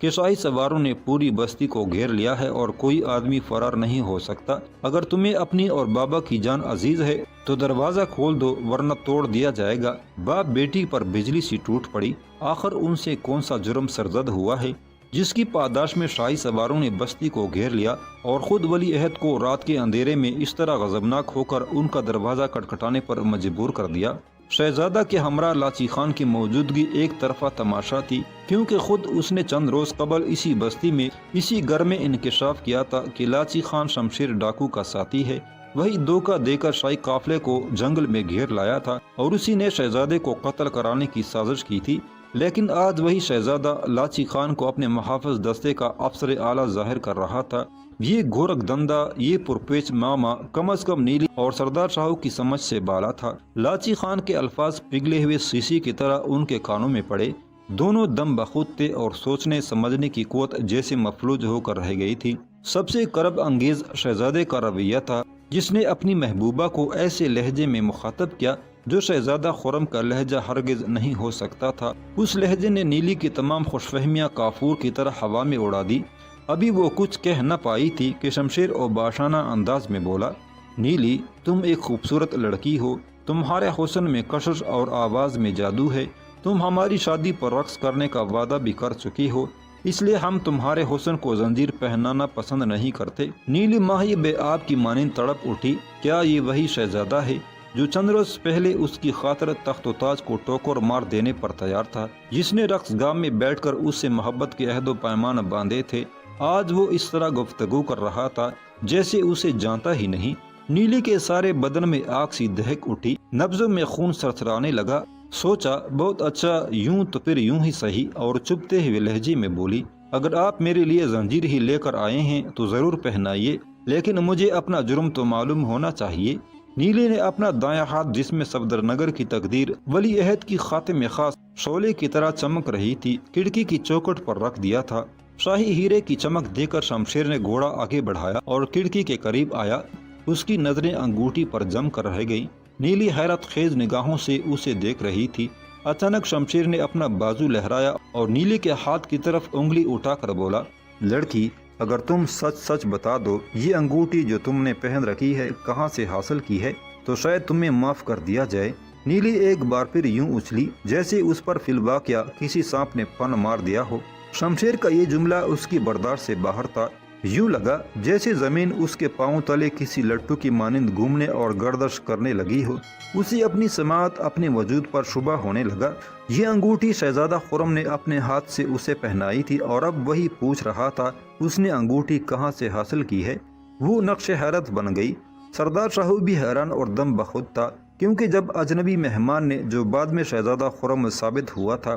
کہ شاہی سواروں نے پوری بستی کو گھیر لیا ہے اور کوئی آدمی فرار نہیں ہو سکتا۔ اگر تمہیں اپنی اور بابا کی جان عزیز ہے تو دروازہ کھول دو ورنہ توڑ دیا جائے گا۔ باپ بیٹی پر بجلی سی ٹوٹ پڑی۔ آخر ان سے کون سا جرم سرزد ہوا ہے جس کی پاداش میں شاہی سواروں نے بستی کو گھیر لیا اور خود ولی عہد کو رات کے اندھیرے میں اس طرح غضبناک ہو کر ان کا دروازہ کٹکھٹانے پر مجبور کر دیا۔ شہزادہ کے ہمراہ لاچی خان کی موجودگی ایک طرفہ تماشا تھی، کیونکہ خود اس نے چند روز قبل اسی بستی میں اسی گھر میں انکشاف کیا تھا کہ لاچی خان شمشیر ڈاکو کا ساتھی ہے۔ وہی دھوکہ دے کر شاہی قافلے کو جنگل میں گھیر لایا تھا اور اسی نے شہزادے کو قتل کرانے کی سازش کی تھی۔ لیکن آج وہی شہزادہ لاچی خان کو اپنے محافظ دستے کا افسر اعلیٰ ظاہر کر رہا تھا۔ یہ گورکھ دندہ، یہ پرپیچ ماما کم از کم نیلی اور سردار شاہو کی سمجھ سے بالا تھا۔ لاچی خان کے الفاظ پگھلے ہوئے شیشے کی طرح ان کے کانوں میں پڑے۔ دونوں دم بخود تھے اور سوچنے سمجھنے کی قوت جیسے مفلوج ہو کر رہ گئی تھی۔ سب سے کرب انگیز شہزادے کا رویہ تھا، جس نے اپنی محبوبہ کو ایسے لہجے میں مخاطب کیا جو شہزادہ خرم کا لہجہ ہرگز نہیں ہو سکتا تھا۔ اس لہجے نے نیلی کی تمام خوش فہمیاں کافور کی طرح ہوا میں اڑا دی۔ ابھی وہ کچھ کہہ نہ پائی تھی کہ شمشیر اور باشانہ انداز میں بولا، نیلی تم ایک خوبصورت لڑکی ہو، تمہارے حسن میں کشش اور آواز میں جادو ہے۔ تم ہماری شادی پر رقص کرنے کا وعدہ بھی کر چکی ہو، اس لیے ہم تمہارے حسن کو زنجیر پہنانا پسند نہیں کرتے۔ نیلی ماہی بے آب کی مانند تڑپ اٹھی۔ کیا یہ وہی شہزادہ ہے جو چند روز پہلے اس کی خاطر تخت و تاج کو ٹوکر مار دینے پر تیار تھا، جس نے رقص گاہ میں بیٹھ کر اس سے محبت کے عہد و پیمان باندھے تھے؟ آج وہ اس طرح گفتگو کر رہا تھا جیسے اسے جانتا ہی نہیں۔ نیلی کے سارے بدن میں آگ سی دہک اٹھی، نبضوں میں خون سرسرانے لگا۔ سوچا بہت اچھا، یوں تو پھر یوں ہی صحیح، اور چبھتے ہوئے لہجے میں بولی، اگر آپ میرے لیے زنجیر ہی لے کر آئے ہیں تو ضرور پہنائیے، لیکن مجھے اپنا جرم تو معلوم ہونا چاہیے۔ نیلی نے اپنا دایاں ہاتھ، جس میں صفدر نگر کی تقدیر ولی عہد کی خاتم خاص شعلے کی طرح چمک رہی تھی، کھڑکی کی چوکھٹ پر رکھ دیا تھا۔ شاہی ہیرے کی چمک دے کر شمشیر نے گھوڑا آگے بڑھایا اور کھڑکی کے قریب آیا۔ اس کی نظریں انگوٹھی پر جم کر رہ گئیں۔ نیلی حیرت خیز نگاہوں سے اسے دیکھ رہی تھی۔ اچانک شمشیر نے اپنا بازو لہرایا اور نیلی کے ہاتھ کی طرف انگلی اٹھا کر بولا، لڑکی اگر تم سچ سچ بتا دو یہ انگوٹھی جو تم نے پہن رکھی ہے کہاں سے حاصل کی ہے تو شاید تمہیں معاف کر دیا جائے۔ نیلی ایک بار پھر یوں اچھلی جیسے اس پر فی الواقعہ کسی سانپ نے پن مار دیا ہو۔ شمشیر کا یہ جملہ اس کی برداشت سے باہر تھا۔ یوں لگا جیسے زمین اس کے پاؤں تلے کسی لٹو کی مانند گھومنے اور گردش کرنے لگی ہو۔ اسے اپنی سماعت، اپنے وجود پر شبہ ہونے لگا۔ یہ انگوٹھی شہزادہ خرم نے اپنے ہاتھ سے اسے پہنائی تھی اور اب وہی پوچھ رہا تھا اس نے انگوٹھی کہاں سے حاصل کی ہے۔ وہ نقش حیرت بن گئی۔ سردار شاہو بھی حیران اور دم بخود تھا، کیونکہ جب اجنبی مہمان نے، جو بعد میں شہزادہ خرم ثابت ہوا تھا،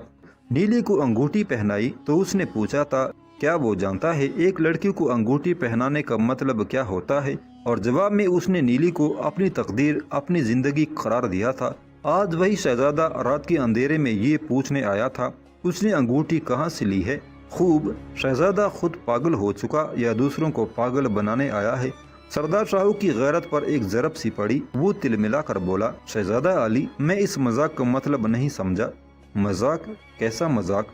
نیلی کو انگوٹھی پہنائی تو اس نے پوچھا تھا کیا وہ جانتا ہے ایک لڑکی کو انگوٹھی پہنانے کا مطلب کیا ہوتا ہے، اور جواب میں اس نے نیلی کو اپنی تقدیر، اپنی زندگی قرار دیا تھا۔ آج وہی شہزادہ رات کے اندھیرے میں یہ پوچھنے آیا تھا اس نے انگوٹھی کہاں سے لی ہے۔ خوب، شہزادہ خود پاگل ہو چکا یا دوسروں کو پاگل بنانے آیا ہے؟ سردار شاہو کی غیرت پر ایک ضرب سی پڑی۔ وہ تل ملا کر بولا، شہزادہ علی میں اس مذاق کا مطلب نہیں سمجھا۔ مذاق؟ کیسا مذاق؟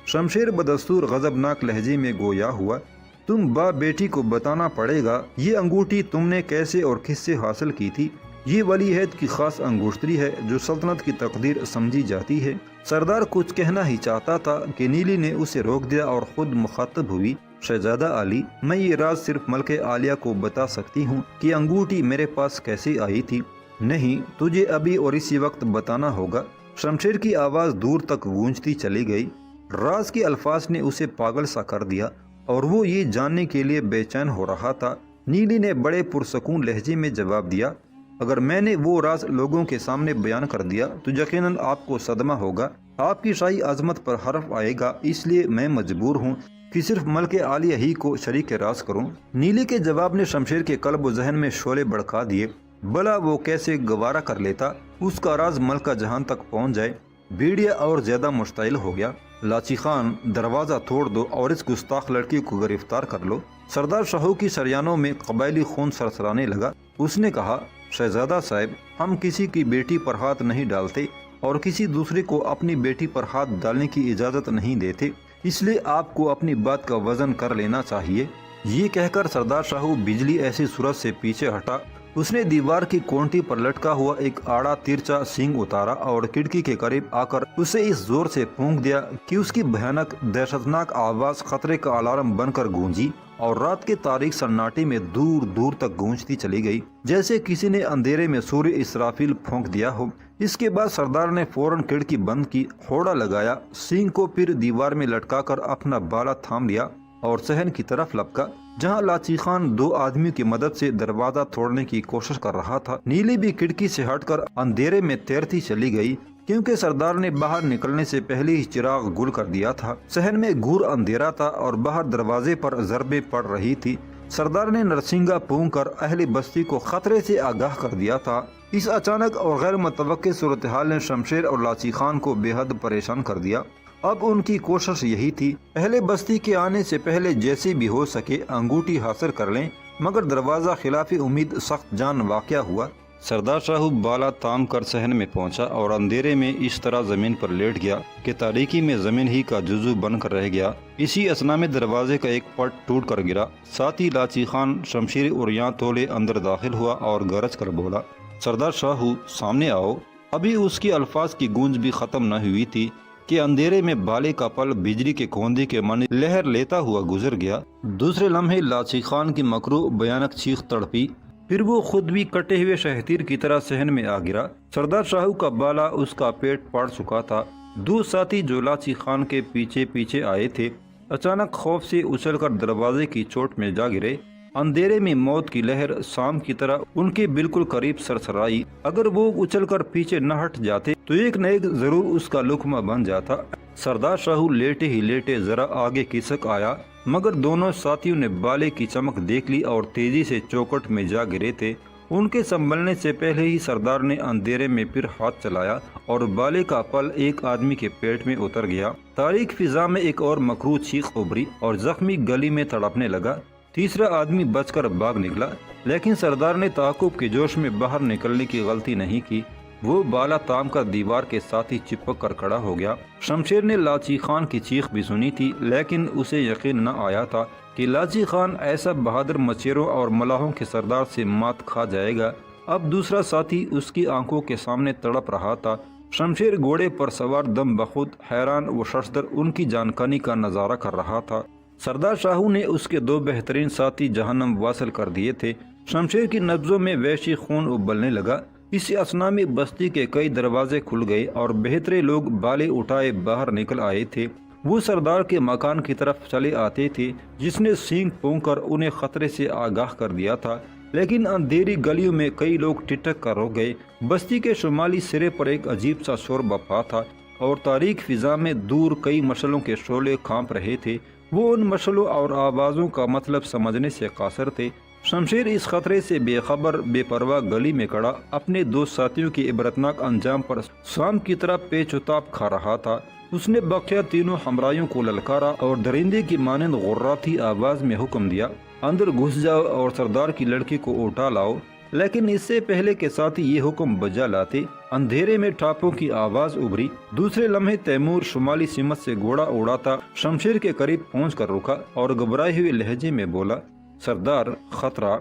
شمشیر بدستور غضبناک لہجے میں گویا ہوا، تم باپ بیٹی کو بتانا پڑے گا یہ انگوٹھی تم نے کیسے اور کس سے حاصل کی تھی۔ یہ ولی عہد کی خاص انگوٹھری ہے جو سلطنت کی تقدیر سمجھی جاتی ہے۔ سردار کچھ کہنا ہی چاہتا تھا کہ نیلی نے اسے روک دیا اور خود مخاطب ہوئی، شہزادہ علی میں یہ راز صرف ملکہ عالیہ کو بتا سکتی ہوں کہ انگوٹھی میرے پاس کیسے آئی تھی۔ نہیں، تجھے ابھی اور اسی وقت بتانا ہوگا۔ شمشیر کی آواز دور تک گونجتی چلی گئی۔ راز کے الفاظ نے اسے پاگل سا کر دیا اور وہ یہ جاننے کے لیے بے چین ہو رہا تھا۔ نیلی نے بڑے پرسکون لہجے میں جواب دیا، اگر میں نے وہ راز لوگوں کے سامنے بیان کر دیا تو یقیناً آپ کو صدمہ ہوگا، آپ کی شاہی عظمت پر حرف آئے گا، اس لیے میں مجبور ہوں کہ صرف ملکہ عالیہ ہی کو شریک راز کروں۔ نیلی کے جواب نے شمشیر کے قلب و ذہن میں شعلے بھڑکا دیے۔ بھلا وہ کیسے گوارا کر لیتا اس کا راز ملکہ جہان تک پہنچ جائے؟ بیڑیا اور زیادہ مشتعل ہو گیا۔ لاچی خان دروازہ توڑ دو اور اس گستاخ لڑکی کو گرفتار کر لو۔ سردار شاہو کی شریانوں میں قبائلی خون سرسرانے لگا۔ اس نے کہا، شہزادہ صاحب ہم کسی کی بیٹی پر ہاتھ نہیں ڈالتے اور کسی دوسرے کو اپنی بیٹی پر ہاتھ ڈالنے کی اجازت نہیں دیتے، اس لیے آپ کو اپنی بات کا وزن کر لینا چاہیے۔ یہ کہہ کر سردار شاہو بجلی ایسی صورت سے پیچھے ہٹا، اس نے دیوار کی کونٹی پر لٹکا ہوا ایک آڑا ترچا سینگ اتارا اور کھڑکی کے قریب آ کر اسے اس زور سے پھونک دیا کہ اس کی بھیانک دہشتناک آواز خطرے کا الارم بن کر گونجی اور رات کے تاریک سناٹے میں دور دور تک گونجتی چلی گئی، جیسے کسی نے اندھیرے میں سورہ اسرافیل پھونک دیا ہو۔ اس کے بعد سردار نے فوراً کھڑکی بند کی، ہوڑا لگایا، سینگ کو پھر دیوار میں لٹکا کر اپنا بالا تھام لیا اور صحن کی طرف لپکا جہاں لاچی خان 2 آدمیوں کی مدد سے دروازہ توڑنے کی کوشش کر رہا تھا۔ نیلی بھی کھڑکی سے ہٹ کر اندھیرے میں تیرتی چلی گئی کیونکہ سردار نے باہر نکلنے سے پہلے ہی چراغ گل کر دیا تھا۔ صحن میں گھور اندھیرا تھا اور باہر دروازے پر ضربیں پڑ رہی تھی۔ سردار نے نرسنگا پھونک کر اہل بستی کو خطرے سے آگاہ کر دیا تھا۔ اس اچانک اور غیر متوقع صورتحال نے شمشیر اور لاچی خان کو بے حد پریشان کر دیا۔ اب ان کی کوشش یہی تھی اہل بستی کے آنے سے پہلے جیسے بھی ہو سکے انگوٹھی حاصل کر لیں، مگر دروازہ خلاف امید سخت جان واقع ہوا۔ سردار شاہو بالا تام کر صحن میں پہنچا اور اندھیرے میں اس طرح زمین پر لیٹ گیا کہ تاریکی میں زمین ہی کا جزو بن کر رہ گیا۔ اسی اثنا میں دروازے کا ایک پٹ ٹوٹ کر گرا۔ ساتھ ہی لاچی خان شمشیر اور یاں تولے اندر داخل ہوا اور گرج کر بولا، سردار شاہو سامنے آؤ۔ ابھی اس کی الفاظ کی گونج بھی ختم نہ ہوئی تھی کہ اندھیرے میں بالے کا پل بجلی کے کوندے کے معنی لہر لیتا ہوا گزر گیا۔ دوسرے لمحے لاچی خان کی مکروہ بھیانک چیخ تڑپی، پھر وہ خود بھی کٹے ہوئے شہتیر کی طرح صحن میں آ گرا۔ سردار شاہو کا بالا اس کا پیٹ پاڑ چکا تھا۔ 2 ساتھی جو لاچی خان کے پیچھے پیچھے آئے تھے اچانک خوف سے اچھل کر دروازے کی چوٹ میں جا گرے۔ اندھیرے میں موت کی لہر سام کی طرح ان کے بالکل قریب سرسرائی۔ اگر وہ اچھل کر پیچھے نہ ہٹ جاتے تو ایک نہ ایک ضرور اس کا لقمہ بن جاتا۔ سردار شاہو لیٹے ہی لیٹے ذرا آگے کھسک آیا، مگر دونوں ساتھیوں نے بالے کی چمک دیکھ لی اور تیزی سے چوکٹ میں جا گرے تھے۔ ان کے سنبھلنے سے پہلے ہی سردار نے اندھیرے میں پھر ہاتھ چلایا اور بالے کا پل ایک آدمی کے پیٹ میں اتر گیا۔ تاریک فضا میں ایک اور مکروہ چیخ ابھری اور زخمی گلی میں تڑپنے لگا۔ تیسرا آدمی بچ کر بھاگ نکلا، لیکن سردار نے تعاقب کے جوش میں باہر نکلنے کی غلطی نہیں کی۔ وہ بالا تام کر دیوار کے ساتھ ہی چپک کر کھڑا ہو گیا۔ شمشیر نے لاچی خان کی چیخ بھی سنی تھی، لیکن اسے یقین نہ آیا تھا کہ لاچی خان ایسا بہادر مچیروں اور ملاحوں کے سردار سے مات کھا جائے گا۔ اب دوسرا ساتھی اس کی آنکھوں کے سامنے تڑپ رہا تھا۔ شمشیر گھوڑے پر سوار دم بخود حیران و ششدر ان کی جانکنی کا نظارہ کر رہا تھا۔ سردار شاہو نے اس کے 2 بہترین ساتھی جہنم واصل کر دیے تھے۔ شمشیر کی نبضوں میں وحشی خون ابلنے لگا۔ اس اثنا میں بستی کے کئی دروازے کھل گئے اور بہترے لوگ بالے اٹھائے باہر نکل آئے تھے۔ وہ سردار کے مکان کی طرف چلے آتے تھے جس نے سینگ پھونک کر انہیں خطرے سے آگاہ کر دیا تھا، لیکن اندھیری گلیوں میں کئی لوگ ٹھٹک کر رک گئے۔ بستی کے شمالی سرے پر ایک عجیب سا شور بپا تھا اور تاریک فضا میں دور کئی مشعلوں کے شعلے کانپ رہے تھے۔ وہ ان مشعلوں اور آوازوں کا مطلب سمجھنے سے قاصر تھے۔ شمشیر اس خطرے سے بے خبر بے پرواہ گلی میں کھڑا اپنے 2 ساتھیوں کے عبرتناک انجام پر سام کی طرح پیچ و تاب کھا رہا تھا۔ اس نے بقیہ تینوں ہمراہیوں کو للکارا اور درندے کی مانند غراتی آواز میں حکم دیا، اندر گھس جاؤ اور سردار کی لڑکی کو اٹھا لاؤ۔ لیکن اس سے پہلے کے ساتھی یہ حکم بجا لاتے، اندھیرے میں ٹھاپوں کی آواز ابھری۔ دوسرے لمحے تیمور شمالی سمت سے گھوڑا اڑاتا شمشیر کے قریب پہنچ کر رکا اور گھبرائے ہوئے لہجے میں بولا، سردار خطرہ۔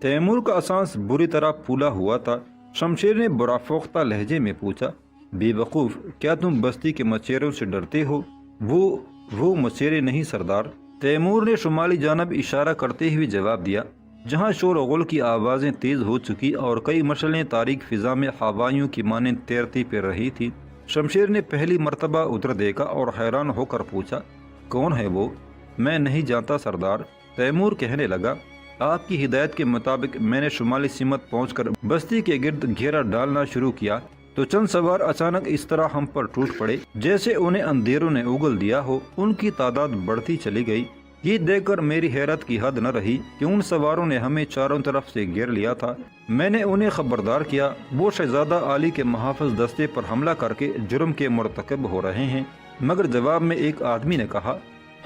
تیمور کا سانس بری طرح پھولا ہوا تھا۔ شمشیر نے برا فوختہ لہجے میں پوچھا، بے وقوف، کیا تم بستی کے مچیروں سے ڈرتے ہو؟ وہ مچیرے نہیں سردار، تیمور نے شمالی جانب اشارہ کرتے ہوئے جواب دیا، جہاں شور و غل کی آوازیں تیز ہو چکی اور کئی مشعلیں تاریک فضا میں ہوائیوں کی مانند تیرتی پھر رہی تھی۔ شمشیر نے پہلی مرتبہ ادھر دیکھا اور حیران ہو کر پوچھا، کون ہے وہ؟ میں نہیں جانتا سردار، تیمور کہنے لگا، آپ کی ہدایت کے مطابق میں نے شمالی سمت پہنچ کر بستی کے گرد گھیرا ڈالنا شروع کیا تو چند سوار اچانک اس طرح ہم پر ٹوٹ پڑے جیسے انہیں اندھیروں نے اگل دیا ہو۔ ان کی تعداد بڑھتی چلی گئی۔ یہ دیکھ کر میری حیرت کی حد نہ رہی کہ ان سواروں نے ہمیں چاروں طرف سے گھیر لیا تھا۔ میں نے انہیں خبردار کیا، وہ شہزادہ علی کے محافظ دستے پر حملہ کر کے جرم کے مرتکب ہو رہے ہیں، مگر جواب میں ایک آدمی نے کہا،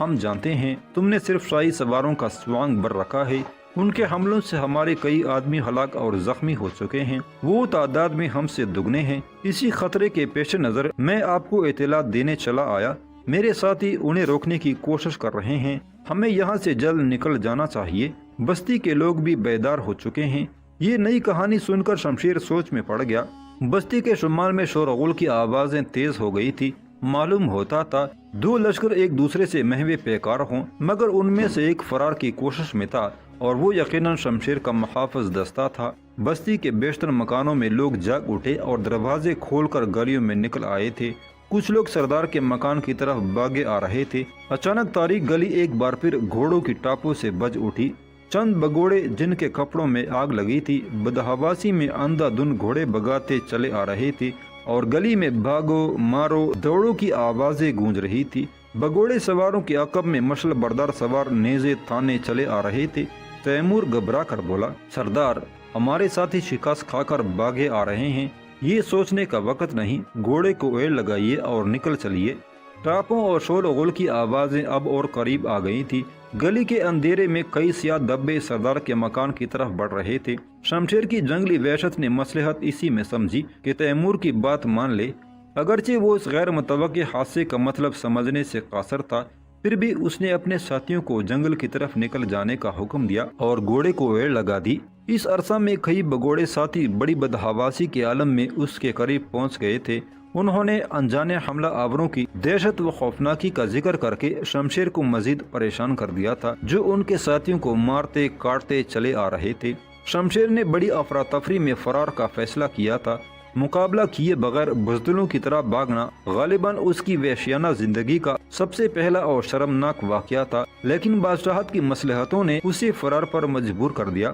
ہم جانتے ہیں تم نے صرف شاہی سواروں کا سوانگ بر رکھا ہے، ان کے حملوں سے ہمارے کئی آدمی ہلاک اور زخمی ہو چکے ہیں، وہ تعداد میں ہم سے دگنے ہیں۔ اسی خطرے کے پیش نظر میں آپ کو اطلاع دینے چلا آیا میرے ساتھی انہیں روکنے کی کوشش کر رہے ہیں، ہمیں یہاں سے جلد نکل جانا چاہیے۔ بستی کے لوگ بھی بیدار ہو چکے ہیں۔ یہ نئی کہانی سن کر شمشیر سوچ میں پڑ گیا۔ بستی کے شمال میں شور و غل کی آوازیں تیز ہو گئی تھی۔ معلوم ہوتا تھا دو لشکر ایک دوسرے سے محو پیکار ہوں، مگر ان میں سے ایک فرار کی کوشش میں تھا اور وہ یقیناً شمشیر کا محافظ دستہ تھا۔ بستی کے بیشتر مکانوں میں لوگ جاگ اٹھے اور دروازے کھول کر گلیوں میں نکل آئے تھے۔ کچھ لوگ سردار کے مکان کی طرف بھاگے آ رہے تھے۔ اچانک تاریک گلی ایک بار پھر گھوڑوں کی ٹاپوں سے بج اٹھی۔ چند بگوڑے جن کے کپڑوں میں آگ لگی تھی بدحواسی میں اندھا دھند گھوڑے بگاتے چلے آ رہے تھے اور گلی میں بھاگو مارو دوڑوں کی آوازیں گونج رہی تھی۔ بگوڑے سواروں کے عقب میں مشل بردار سوار نیزے تانے چلے آ رہے تھے۔ تیمور گھبرا کر بولا، سردار، ہمارے ساتھی شکست کھا کر بھاگے آ رہے ہیں، یہ سوچنے کا وقت نہیں، گھوڑے کو ایڑ لگائیے اور نکل چلیے۔ ٹاپوں اور شور و غل کی آوازیں اب اور قریب آ گئی تھی۔ گلی کے اندھیرے میں کئی سیاہ دبے سردار کے مکان کی طرف بڑھ رہے تھے۔ شمشیر کی جنگلی وحشت نے مصلحت اسی میں سمجھی کہ تیمور کی بات مان لے۔ اگرچہ وہ اس غیر متوقع حادثے کا مطلب سمجھنے سے قاصر تھا، پھر بھی اس نے اپنے ساتھیوں کو جنگل کی طرف نکل جانے کا حکم دیا اور گھوڑے کو ایڑ لگا دی۔ اس عرصہ میں کئی بگوڑے ساتھی بڑی بدحواسی کے عالم میں اس کے قریب پہنچ گئے تھے۔ انہوں نے انجانے حملہ آوروں کی دہشت و خوفناکی کا ذکر کر کے شمشیر کو مزید پریشان کر دیا تھا، جو ان کے ساتھیوں کو مارتے کاٹتے چلے آ رہے تھے۔ شمشیر نے بڑی افراتفری میں فرار کا فیصلہ کیا تھا۔ مقابلہ کیے بغیر بزدلوں کی طرح بھاگنا غالباً اس کی وحشیانہ زندگی کا سب سے پہلا اور شرمناک واقعہ تھا، لیکن بادشاہت کی مصلحتوں نے اسے فرار پر مجبور کر دیا۔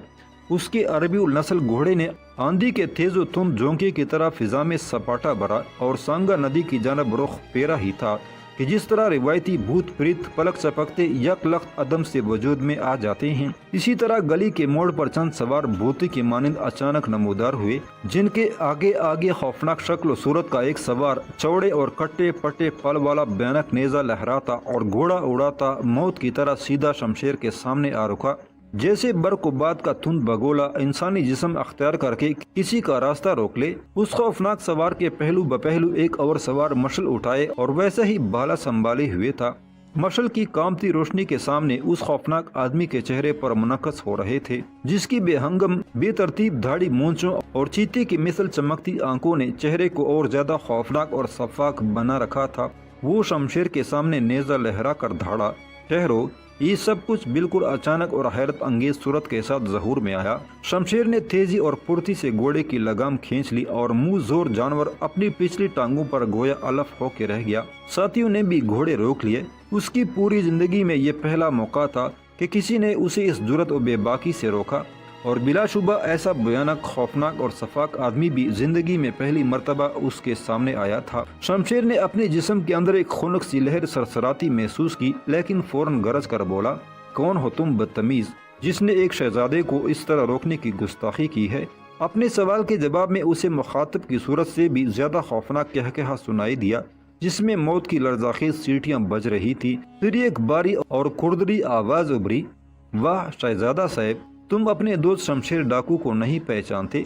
اس کے عربی النسل گھوڑے نے آندھی کے تیز و تند جھونکے کی طرح فضا میں سپاٹا بھرا اور سانگا ندی کی جانب رخ پھیرا ہی تھا کہ جس طرح روایتی بھوت پریت پلک چپکتے یک لخت عدم سے وجود میں آ جاتے ہیں، اسی طرح گلی کے موڑ پر چند سوار بھوتی کے مانند اچانک نمودار ہوئے، جن کے آگے آگے خوفناک شکل و صورت کا ایک سوار چوڑے اور کٹے پٹے پل والا بھیانک نیزہ لہراتا اور گھوڑا اڑاتا موت کی طرح سیدھا شمشیر کے سامنے آ رکا۔ جیسے برق و باد کا تند بگولا انسانی جسم اختیار کر کے کسی کا راستہ روک لے، اس خوفناک سوار کے پہلو بپہلو ایک اور سوار مشل اٹھائے اور ویسا ہی بالا سنبھالے ہوئے تھا۔ مشل کی کامتی روشنی کے سامنے اس خوفناک آدمی کے چہرے پر منعکس ہو رہے تھے، جس کی بے ہنگم بے ترتیب دھاڑی مونچھوں اور چیتے کی مثل چمکتی آنکھوں نے چہرے کو اور زیادہ خوفناک اور شفاف بنا رکھا تھا۔ وہ شمشیر کے سامنے نیزہ لہرا کر دھاڑا۔ ٹھہرو، یہ سب کچھ بالکل اچانک اور حیرت انگیز صورت کے ساتھ ظہور میں آیا۔ شمشیر نے تیزی اور پھرتی سے گھوڑے کی لگام کھینچ لی اور منہ زور جانور اپنی پچھلی ٹانگوں پر گویا الف ہو کے رہ گیا۔ ساتھیوں نے بھی گھوڑے روک لیے۔ اس کی پوری زندگی میں یہ پہلا موقع تھا کہ کسی نے اسے اس جرأت و بے باکی سے روکا، اور بلا شبہ ایسا بھیانک، خوفناک اور شفاق آدمی بھی زندگی میں پہلی مرتبہ اس کے سامنے آیا تھا۔ شمشیر نے اپنے جسم کے اندر ایک خنک سی لہر سرسراتی محسوس کی، لیکن فوراً گرج کر بولا، کون ہو تم بدتمیز، جس نے ایک شہزادے کو اس طرح روکنے کی گستاخی کی ہے؟ اپنے سوال کے جواب میں اسے مخاطب کی صورت سے بھی زیادہ خوفناک کہکہا سنائی دیا، جس میں موت کی لرزاخیز سیٹیاں بج رہی تھی۔ پھر ایک باری اور کھردری آواز ابھری، واہ شہزادہ صاحب، تم اپنے دوست شمشیر ڈاکو کو نہیں پہچانتے؟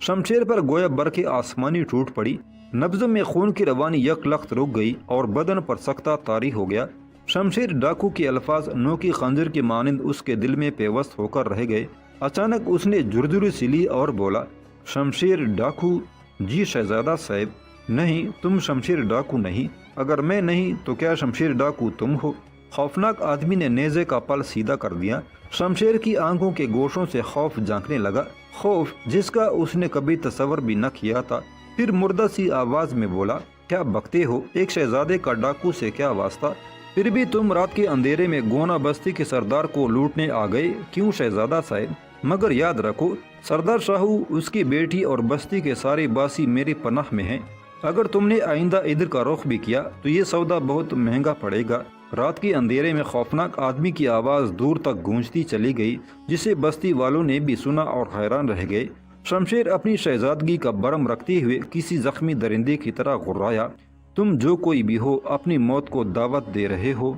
شمشیر پر گویا برق آسمانی ٹوٹ پڑی۔ نبض میں خون کی روانی یک لخت رک گئی اور بدن پر سختہ طاری ہو گیا۔ شمشیر ڈاکو کے الفاظ نوکی خنجر کے مانند اس کے دل میں پیوست ہو کر رہ گئے۔ اچانک اس نے جھرجھری سی لی اور بولا، شمشیر ڈاکو؟ جی شہزادہ صاحب، نہیں، تم شمشیر ڈاکو نہیں۔ اگر میں نہیں تو کیا شمشیر ڈاکو تم ہو؟ خوفناک آدمی نے نیزے کا پل سیدھا کر دیا۔ شمشیر کی آنکھوں کے گوشوں سے خوف جھانکنے لگا، خوف جس کا اس نے کبھی تصور بھی نہ کیا تھا۔ پھر مردہ سی آواز میں بولا، کیا بکتے ہو؟ ایک شہزادے کا ڈاکو سے کیا واسطہ؟ پھر بھی تم رات کے اندھیرے میں گونا بستی کے سردار کو لوٹنے آ گئے، کیوں شہزادہ صاحب؟ مگر یاد رکھو، سردار شاہو، اس کی بیٹی اور بستی کے سارے باسی میری پناہ میں ہیں۔ اگر تم نے آئندہ ادھر کا رخ بھی کیا تو یہ سودا بہت مہنگا پڑے گا۔ رات کے اندھیرے میں خوفناک آدمی کی آواز دور تک گونجتی چلی گئی، جسے بستی والوں نے بھی سنا اور حیران رہ گئے۔ شمشیر اپنی شہزادگی کا برم رکھتے ہوئے کسی زخمی درندے کی طرح غرایا، تم جو کوئی بھی ہو، اپنی موت کو دعوت دے رہے ہو۔